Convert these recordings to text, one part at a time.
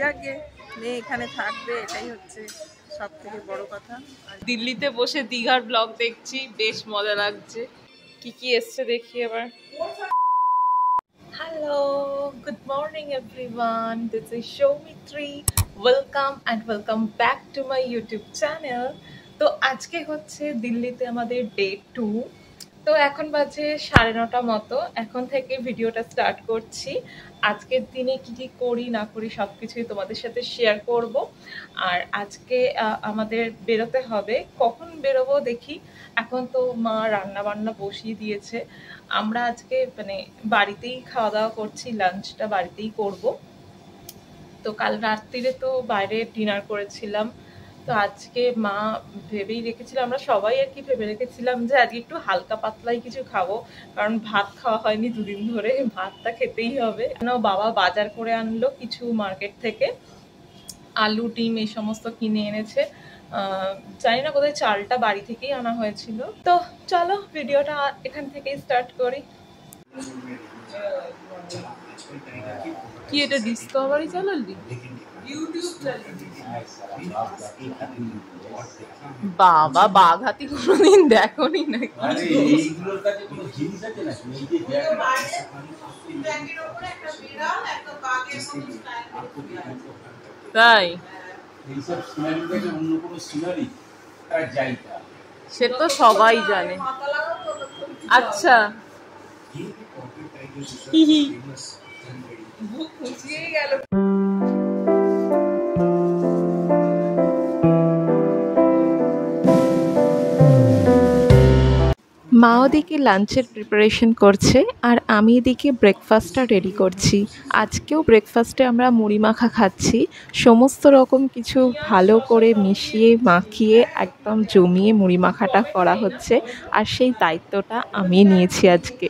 যাকে মেয়ে এখানে থাকবে এটাই হচ্ছে সব থেকে বড় কথা। দিল্লিতে বসে দীঘার ব্লগ দেখছি, বেশ মজা লাগছে। কি কি এসছে দেখি এবার। Hello, good morning everyone. This is Showmitri. Welcome and welcome back to my YouTube channel. তো আজকে হচ্ছে দিল্লিতে আমাদের ডে 2। তো এখন বাজে 9:30 মতো। এখন থেকে ভিডিওটা স্টার্ট করছি। আজকের দিনে কি কি করি না করি সবকিছুই তোমাদের সাথে শেয়ার করব। আর আজকে আমাদের বেরোতে হবে। কখন বেরোবো দেখি। এখন তো মা রান্না বান্না বসিয়ে দিয়েছে। আমরা আজকে মানে বাড়িতেই খাওয়া দাওয়া করছি, লাঞ্চটা বাড়িতেই করব। তো কাল রাত্রিরে তো বাইরে ডিনার করেছিলাম। তো আজকে মা ভেবেই রেখেছিল, আমরা সবাই আর কি ভেবে রেখেছিলাম যে আজকে একটু হালকা পাতলাই কিছু খাবো, কারণ ভাত খাওয়া হয়নি দুদিন ধরে, ভাতটা খেতেই হবে। বাবা বাজার করে আনলো কিছু মার্কেট থেকে, আলু ডিম এই সমস্ত কিনে এনেছে। জানি না কোথায় চালটা বাড়ি থেকেই আনা হয়েছিল। তো চলো ভিডিওটা এখান থেকেই স্টার্ট করি। কি এটা ডিসকভারি চ্যানেল? বাবা বাঘ হাতি কোনোদিন দেখোনি নাকি? তাই সে তো সবাই জানে। আচ্ছা বুক খুঁচিয়েই গেল। মা ওদিকে লাঞ্চের প্রিপারেশন করছে আর আমি এদিকে ব্রেকফাস্টটা রেডি করছি। আজকেও ব্রেকফাস্টে আমরা মুড়ি মাখা খাচ্ছি। সমস্ত রকম কিছু ভালো করে মিশিয়ে মাখিয়ে একদম জমিয়ে মুড়ি মাখাটা করা হচ্ছে, আর সেই দায়িত্বটা আমি নিয়েছি আজকে।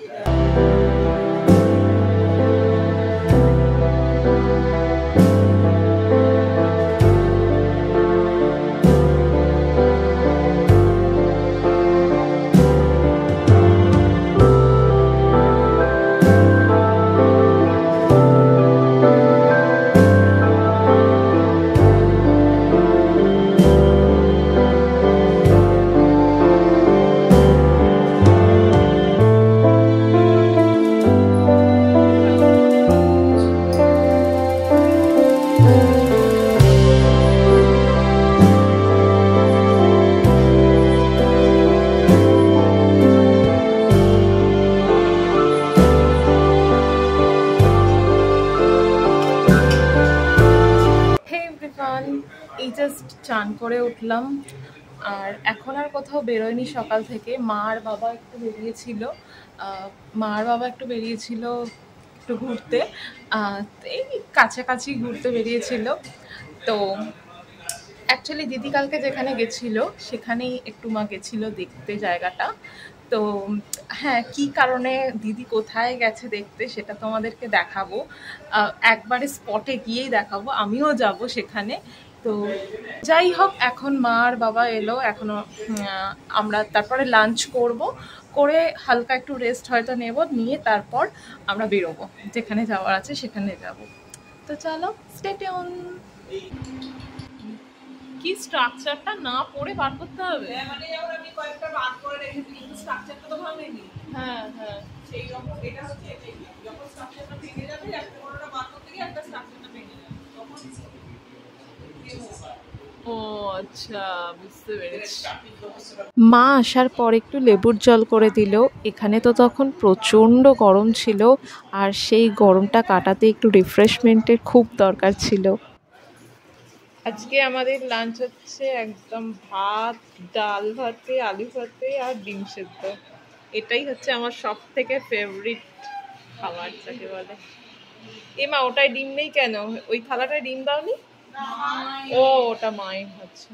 এই জাস্ট চান করে উঠলাম, আর এখন আর কোথাও বেরোয়নি সকাল থেকে। মা আর বাবা একটু বেরিয়েছিল একটু ঘুরতে, এই কাছাকাছি ঘুরতে বেরিয়েছিল। তো অ্যাকচুয়ালি দিদি কালকে যেখানে গেছিলো সেখানেই একটু মা গেছিলো দেখতে জায়গাটা। তো হ্যাঁ, কি কারণে দিদি কোথায় গেছে দেখতে সেটা তোমাদেরকে দেখাবো, একবারে স্পটে গিয়েই দেখাবো, আমিও যাব সেখানে। তো যাই হোক, এখন মা আর বাবা এলো, এখনো আমরা তারপরে লাঞ্চ করে হালকা একটু রেস্ট হয়তো নেব, নিয়ে তারপর আমরা বেরোবো, যেখানে যাওয়ার আছে সেখানে যাব। তো চলো স্টে টিউন। কি স্ট্রাকচারটা না পড়ে বার করতে হবে? মানে যেমন আমি কয়েকটা বার করে রেখেছি, কিন্তু স্ট্রাকচারটা তো ভাঙেনি। হ্যাঁ হ্যাঁ, সেই রকম এটা হচ্ছে এটাই, যখন স্ট্রাকচারটা ভেঙে যাবে একটা কোনোটা বার করতে গিয়ে একটা স্ট্রাকচারটা ভেঙে যাবে, তখন ও আচ্ছা, বুঝতে পেরেছি। মা আসার পর একটু লেবুর জল করে দিল। এখানে তো তখন প্রচণ্ড গরম ছিল, আর সেই গরমটা কাটাতে একটু রিফ্রেশমেন্টের খুব দরকার ছিল। আজকে আমাদের লাঞ্চ হচ্ছে একদম ভাত, ডাল ভাতে, আলু ভাতে আর ডিম সেদ্ধ। এটাই হচ্ছে আমার সব থেকে ফেভারিট খাবার যাকে বলে। মা ওটায় ডিম নেই কেন? ওই থালাটায় ডিম দাওনি? ও ওটা মায়ের। আচ্ছা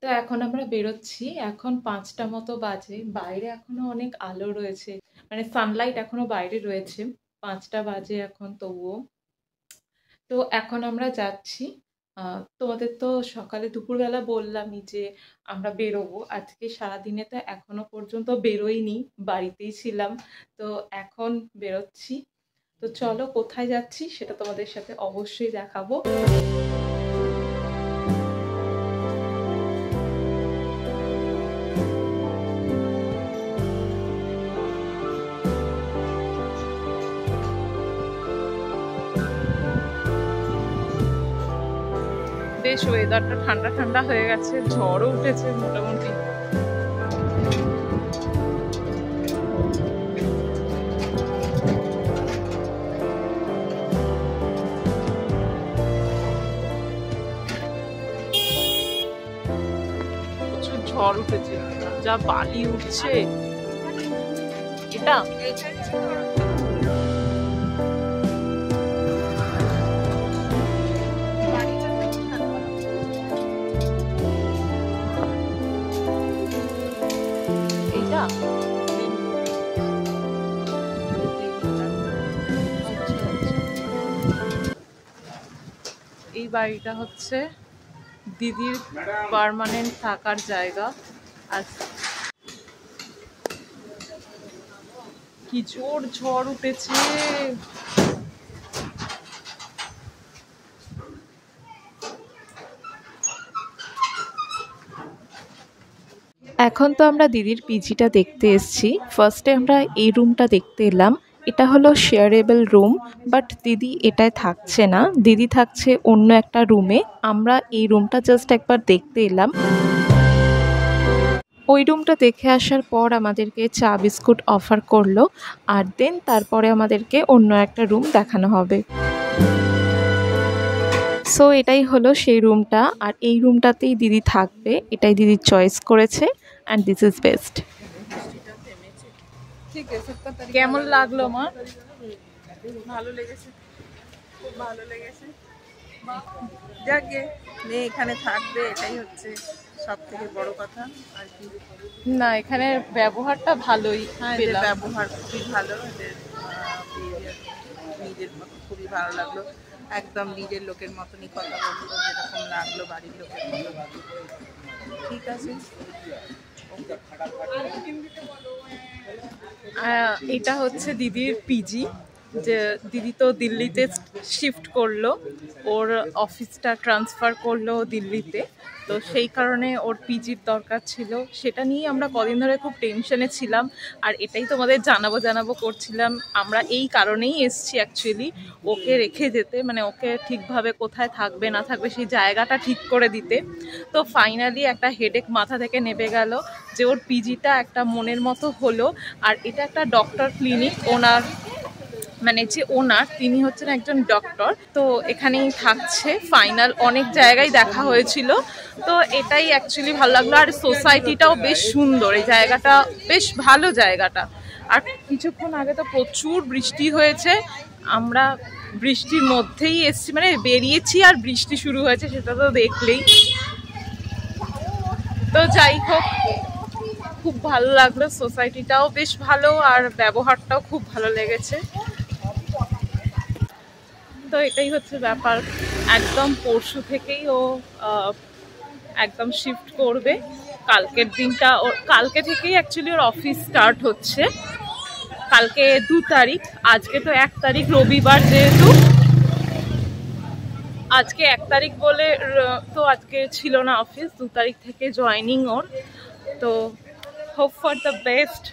তো এখন আমরা বেরোচ্ছি। এখন 5টা মতো বাজে, বাইরে এখনো অনেক আলো রয়েছে, মানে সানলাইট এখনো বাইরে রয়েছে। 5টা বাজে এখন তবুও। তো এখন আমরা যাচ্ছি তোমাদের তো সকালে দুপুরবেলা বললামই যে আমরা বেরোবো। আজকে সারাদিনে তো এখনো পর্যন্ত বেরোইনি, বাড়িতেই ছিলাম। তো এখন বেরোচ্ছি। তো চলো কোথায় যাচ্ছি সেটা তোমাদের সাথে অবশ্যই দেখাবো। বেশ ওয়েদারটা ঠান্ডা ঠান্ডা হয়ে গেছে, ঝড়ও উঠেছে মোটামুটি। প্রচুর ঝড় উঠেছে, যা বালি উঠছে। এটা এইটা এই বাড়িটা হচ্ছে দিদির পার্মানেন্ট থাকার জায়গা। আর কি জোর ঝড় উঠেছে। এখন তো আমরা দিদির পিজিটা দেখতে এসেছি। ফার্স্টে আমরা এই রুমটা দেখতে এলাম। এটা হলো শেয়ারেবল রুম, বাট দিদি এটায় থাকছে না, দিদি থাকছে অন্য একটা রুমে। আমরা এই রুমটা জাস্ট একবার দেখতে এলাম। ওই রুমটা দেখে আসার পর আমাদেরকে চা বিস্কুট অফার করলো, আর দেন তারপরে আমাদেরকে অন্য একটা রুম দেখানো হবে। সো এটাই হলো সেই রুমটা, আর এই রুমটাতেই দিদি থাকবে, এটাই দিদির চয়েস করেছে। And this is best. কেমন লাগলো মা? ভালো লেগেছে, খুব ভালো লেগেছে। যাকে মেয়ে এখানে থাকবে এটাই হচ্ছে সব থেকে বড় কথা আর কি। না, এখানে ব্যবহারটা ভালোই পেলাম। ব্যবহার খুবই ভালো, নিজের মতো খুবই ভালো লাগলো। একদম নিজের লোকের মতনই কথা বললো, যেরকম লাগলো বাড়ির লোকের মতো। ঠিক আছে, এটা হচ্ছে দিদির পিজি। যে দিদি তো দিল্লিতে শিফট করলো, ওর অফিসটা ট্রান্সফার করলো দিল্লিতে। তো সেই কারণে ওর পিজির দরকার ছিল, সেটা নিয়ে আমরা কদিন ধরে খুব টেনশনে ছিলাম। আর এটাই তোমাদের জানাবো করছিলাম। আমরা এই কারণেই এসছি অ্যাকচুয়ালি, ওকে রেখে যেতে, মানে ওকে ঠিকভাবে কোথায় থাকবে না থাকবে সেই জায়গাটা ঠিক করে দিতে। তো ফাইনালি একটা হেডেক মাথা থেকে নেমে গেল যে ওর পিজিটা একটা মনের মতো হলো। আর এটা একটা ডক্টর ক্লিনিক। ওনার মানে যে ওনার, তিনি হচ্ছেন একজন ডক্টর। তো এখানেই থাকছে ফাইনাল। অনেক জায়গায় দেখা হয়েছিল, তো এটাই অ্যাকচুয়ালি ভালো লাগলো। আর সোসাইটিটাও বেশ সুন্দর, এই জায়গাটা বেশ ভালো জায়গাটা। আর কিছুক্ষণ আগে তো প্রচুর বৃষ্টি হয়েছে, আমরা বৃষ্টির মধ্যেই এসছি, মানে বেরিয়েছি আর বৃষ্টি শুরু হয়েছে, সেটা তো দেখলেই। তো যাই হোক, খুব ভালো লাগলো। সোসাইটিটাও বেশ ভালো আর ব্যবহারটাও খুব ভালো লেগেছে। তো এটাই হচ্ছে ব্যাপার। একদম পরশু থেকেই ও একদম শিফট করবে। কালকের দিনটা ওর, কালকে থেকেই অ্যাকচুয়ালি ওর অফিস স্টার্ট হচ্ছে। কালকে 2 তারিখ, আজকে তো 1 তারিখ রবিবার, যেহেতু আজকে 1 তারিখ বলে তো আজকে ছিল না অফিস। 2 তারিখ থেকে জয়েনিং ওর। তো হোপ ফর দ্য বেস্ট।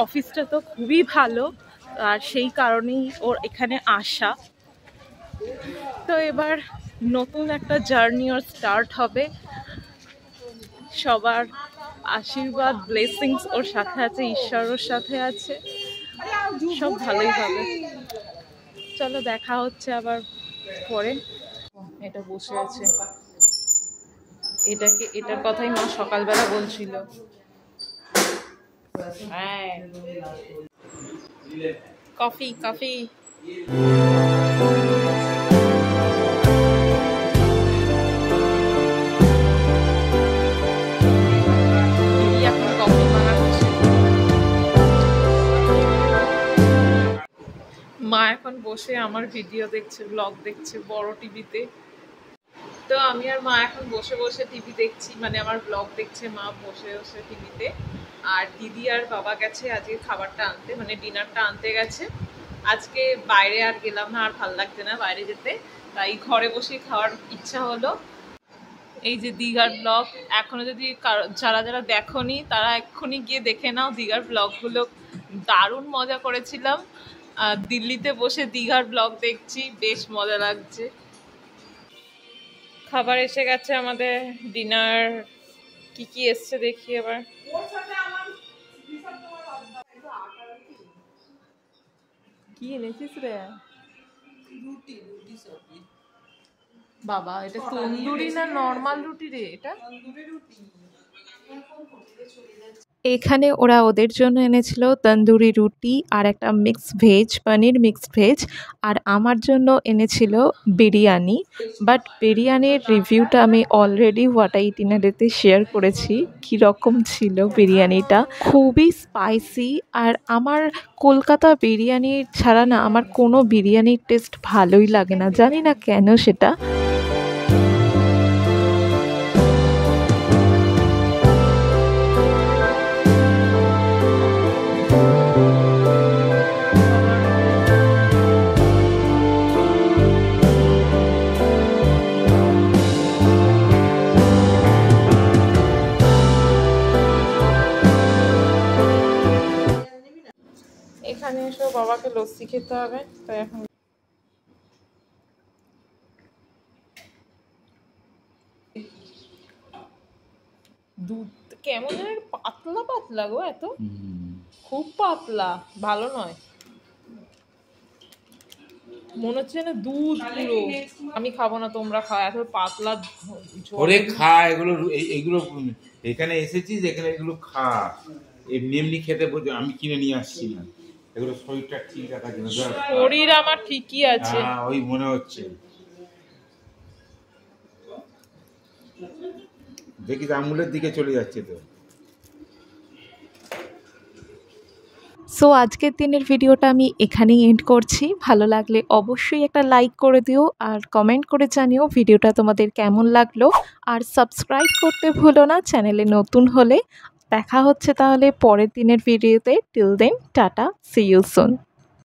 অফিসটা তো খুবই ভালো, আর সেই কারণেই ওর এখানে আসা। তো এবার নতুন একটা জার্নি ওর স্টার্ট হবে। সবার আশীর্বাদ, ব্লেসিংস ওর সাথে আছে, ঈশ্বর ওর সাথে আছে, সব ভালোই হবে। চলো দেখা হচ্ছে আবার পরে। এটা বসে আছে, এটার কথাই মা সকালবেলা বলছিল। হ্যাঁ, কফি কফি। মা এখন বসে আমার ভিডিও দেখছে, ব্লগ দেখছে বড় টিভিতে। তো আমি আর মা এখন বসে বসে টিভি দেখছি, মানে আমার ব্লগ দেখছে মা বসে বসে টিভিতে। আর দিদি আর বাবা গেছে আজকে খাবারটা আনতে, মানে ডিনারটা আনতে গেছে। আজকে বাইরে আর গেলাম না, আর ভাল লাগছে না বাইরে যেতে, তাই ঘরে বসে খাওয়ার ইচ্ছা হলো। এই যে দীঘার ব্লগ, এখনো যদি যারা যারা দেখোনি তারা এক্ষুনি গিয়ে দেখে নাও দীঘার ব্লগগুলো। দারুণ মজা করেছিলাম। দিল্লিতে বসে দীঘার ব্লগ দেখছি, বেশ মজা লাগছে। খাবার এসে গেছে আমাদের, ডিনার কি কি এসছে দেখি এবার। কি এনেছিস রে? বাবা, এটা তন্দুরি না নরমাল রুটি রে? এটা এখানে ওরা ওদের জন্য এনেছিল তন্দুরি রুটি আর একটা মিক্স ভেজ, পনির মিক্সড ভেজ। আর আমার জন্য এনেছিল বিরিয়ানি। বাট বিরিয়ানির রিভিউটা আমি অলরেডি হোয়াটাই ডিনারেতে শেয়ার করেছি, কীরকম ছিল বিরিয়ানিটা। খুবই স্পাইসি। আর আমার কলকাতা বিরিয়ানি ছাড়া না আমার কোনো বিরিয়ানির টেস্ট ভালোই লাগে না, জানি না কেন সেটা। এখানে এসে বাবাকে লস্যি খেতে হবে, তাই এখন দুধ কেমন যেন পাতলা পাতলা গো, এত খুব পাতলা, ভালো নয়। মনে হচ্ছে না দুধ পুরো। আমি খাবো না, তোমরা খাও, এত পাতলা। ওরে খা এগুলো, এইগুলো এখানে এসেছিস, এখানে এগুলো খা, এমনি এমনি খেতে বলছো, আমি কিনে নিয়ে আসছি না এগুলো। শরীরটা ঠিক রাখার জন্য। শরীর আমার ঠিকই আছে। হ্যাঁ, ওই মনে হচ্ছে। দেখি আঙুলের দিকে চলে যাচ্ছে তো। সো আজকের দিনের ভিডিওটা আমি এখানেই এন্ড করছি। ভালো লাগলে অবশ্যই একটা লাইক করে দিও আর কমেন্ট করে জানিও ভিডিওটা তোমাদের কেমন লাগলো। আর সাবস্ক্রাইব করতে ভুলো না চ্যানেলে নতুন হলে। দেখা হচ্ছে তাহলে পরের দিনের ভিডিওতে। Till then tata, see you soon.